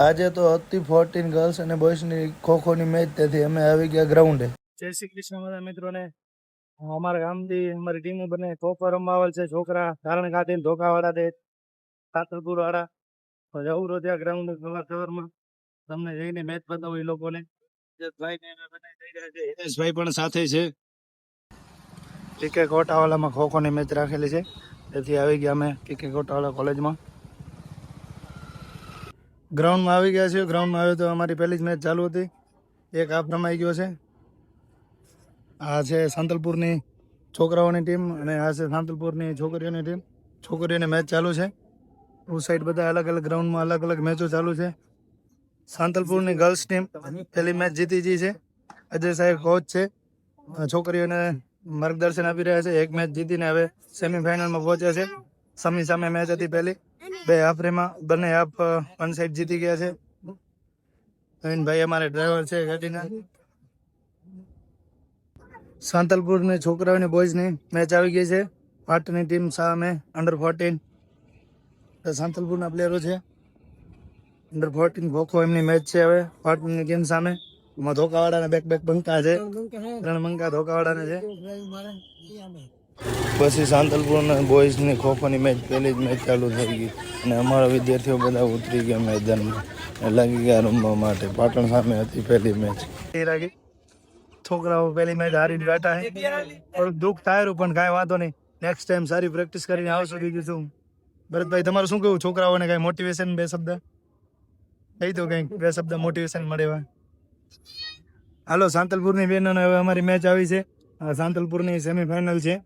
આજે તો હતી 14 ગર્લ્સ અને બોયઝની ખોખોની મેચ, તેથી અમે આવી ગયા ગ્રાઉન્ડે. જય શ્રી કૃષ્ણ બધા મિત્રોને. અમારા ગામથી અમારી ટીમ બને ખોખો રમવા આવેલ છે છોકરા ધારણ ખાતે ધોકાવાળા દે સાતલપુર વાળા. જવું તો ત્યાં ગ્રાઉન્ડ સવારમાં તમને જઈને મેચ બતાવું એ લોકોને. હિતેશભાઈ પણ સાથે છે. પીકે કોટાવાલામાં ખોખોની મેચ રાખેલી છે, તેથી આવી ગયા અમે પીકે કોટાવાલા કોલેજમાં. ગ્રાઉન્ડમાં આવી ગયા છે. ગ્રાઉન્ડમાં આવ્યો તો અમારી પહેલી જ મેચ ચાલુ હતી. એક હાફ રમાઈ ગયો છે. આ છે સાંતલપુરની છોકરાઓની ટીમ અને આ છે સાંતલપુરની છોકરીઓની ટીમ. છોકરીઓની મેચ ચાલુ છે. ઉસ સાઈડ બધા અલગ અલગ ગ્રાઉન્ડમાં અલગ અલગ મેચો ચાલુ છે. સાંતલપુરની ગર્લ્સ ટીમ પહેલી મેચ જીતી ગઈ છે. અજય સાહેબ કોચ છે. છોકરીઓને માર્ગદર્શન આપી રહ્યા છે. એક મેચ જીતીને હવે સેમીફાઇનલમાં પહોંચ્યા છે. સમી સામે મેચ હતી પહેલી. બે હાફ રેમાં બંને હાફ વન સાઈડ જીતી ગયા છે. નવીનભાઈ અમારે ડ્રાઈવર છે ગાડીના. સાંતલપુરની છોકરાઓની બોયઝની મેચ આવી ગઈ છે. પાટણની ટીમ સામે અંડર 14 સાંતલપુરના પ્લેયરો છે. અંડર 14 ખોખો એમની મેચ છે હવે પાટણની ટીમ સામે. એમાં ધોકાવાળાના બેક બંકા છે. 3 બંકા ધોકાવાળાને છે. પછી સાંતલપુરના બોયઝની ખોખોની મેચ પહેલી જ મેચ ચાલુ થઈ ગઈ અને અમારા વિદ્યાર્થીઓ બધા ઉતરી ગયા મેદાનમાં, લાગી ગયા રમવા માટે. પાટણ સામે હતી પહેલી મેચ. છોકરાઓ પહેલી મેચ હારીને બેઠા છે. થોડુંક દુઃખ થાય પણ કાંઈ વાંધો નહીં. નેક્સ્ટ ટાઈમ સારી પ્રેક્ટિસ કરીને આવશું. બીજું શું ભરતભાઈ તમારું શું કહેવું? છોકરાઓને કાંઈ મોટિવેશન બે શબ્દ કહી દો, કંઈક બે શબ્દ મોટિવેશન મળે એવા. હાલો, સાંતલપુરની બહેનોને હવે અમારી મેચ આવી છે. સાંતલપુરની સેમીફાઇનલ છે.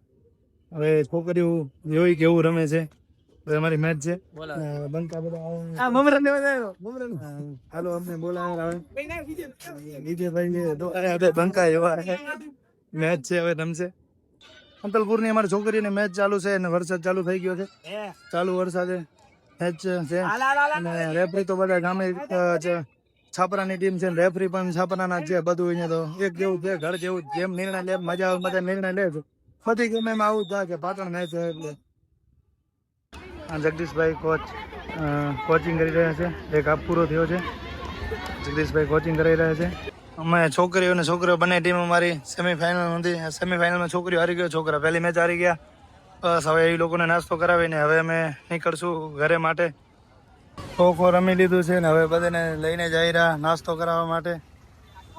હવે છોકરીઓ જોઈ કેવું રમે છે. અમારી મેચ છે. બંકા બધા હાલો અમને બોલાવે વિજયભાઈ બંકા એવા મેચ છે હવે રમશે. સાંતલપુરની અમારી છોકરીની મેચ ચાલુ છે અને વરસાદ ચાલુ થઈ ગયો છે. ચાલુ વરસાદે મેચ છે અને રેફરી તો બધા ગામે છાપરાની ટીમ છે. રેફરી પણ છાપરાના છે. બધું અહીંયા તો એક જેવું છે, ઘર જેવું. જેમ નિર્ણય લે મજા આવે બધા નિર્ણય લે છે. બધી ગેમ એમ આવું થાય કે પાટણ મેચ એટલે. જગદીશભાઈ કોચિંગ કરી રહ્યા છે. એક હાફ પૂરો થયો છે. જગદીશભાઈ કોચિંગ કરી રહ્યા છે. અમે છોકરીઓ અને છોકરીઓ બંને ટીમ અમારી સેમીફાઇનલ હતી. સેમીફાઇનલમાં છોકરીઓ હારી ગયો, છોકરા પહેલી મેચ હારી ગયા. બસ હવે એ લોકોને નાસ્તો કરાવીને હવે અમે નીકળશું ઘરે માટે. ખોખો રમી લીધું છે ને હવે બધાને લઈને જઈ રહ્યા નાસ્તો કરાવવા માટે.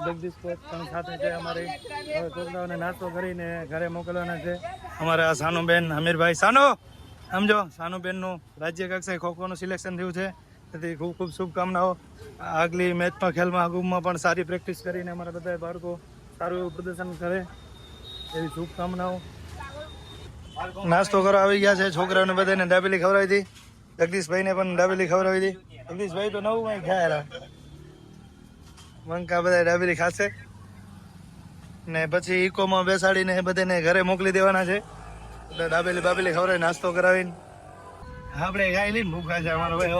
જગદીશ કોચ પણ સાથે છે અમારી. હવે છોકરાઓને નાસ્તો કરીને ઘરે મોકલવાના છે. અમારે આ સાનુબેન અમીરભાઈ સાનુ સમજો, સાનુબેનનું રાજ્ય કક્ષાએ ખોખોનું સિલેક્શન થયું છે, તેથી ખૂબ ખૂબ શુભકામનાઓ. આગલી મેચમાં ખેલમાં પણ સારી પ્રેક્ટિસ કરીને અમારા બધા બાળકો સારું એવું પ્રદર્શન કરે એવી શુભકામનાઓ. નાસ્તો કરવા આવી ગયા છે. છોકરાઓને બધાને દાબેલી ખવડાવી હતી. જગદીશભાઈને પણ દાબેલી ખવડાવી હતી. જગદીશભાઈ તો નવું કંઈ ખાયા બંકા બધા દાબેલી ખાશે ને પછી ઇકોમાં બેસાડીને બધાને ઘરે મોકલી દેવાના છે. દાબેલી ખવડાવી નાસ્તો કરાવીને આપણે ખાઈ લઈને ભૂખા છે. અમારો ભાઈ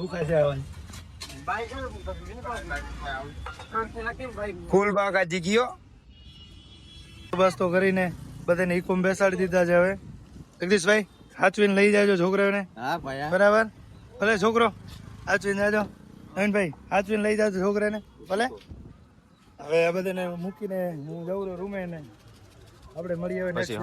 ભૂખા છે. ફૂલ બાકાજી ગયો બસ તો કરીને બધાને ઇકોમ બેસાડી દીધા છે. હવે જગદીશભાઈ હાચવીને લઈ જાજો છોકરાઓને. બરાબર ભલે છોકરો હાચવીને જાજો. નવીનભાઈ હાચવીને લઈ જાજો છોકરાને ભલે. હવે આ બધાને મૂકીને હું જઉં રૂમે ને આપણે મળીએ હવે નેક્સ્ટ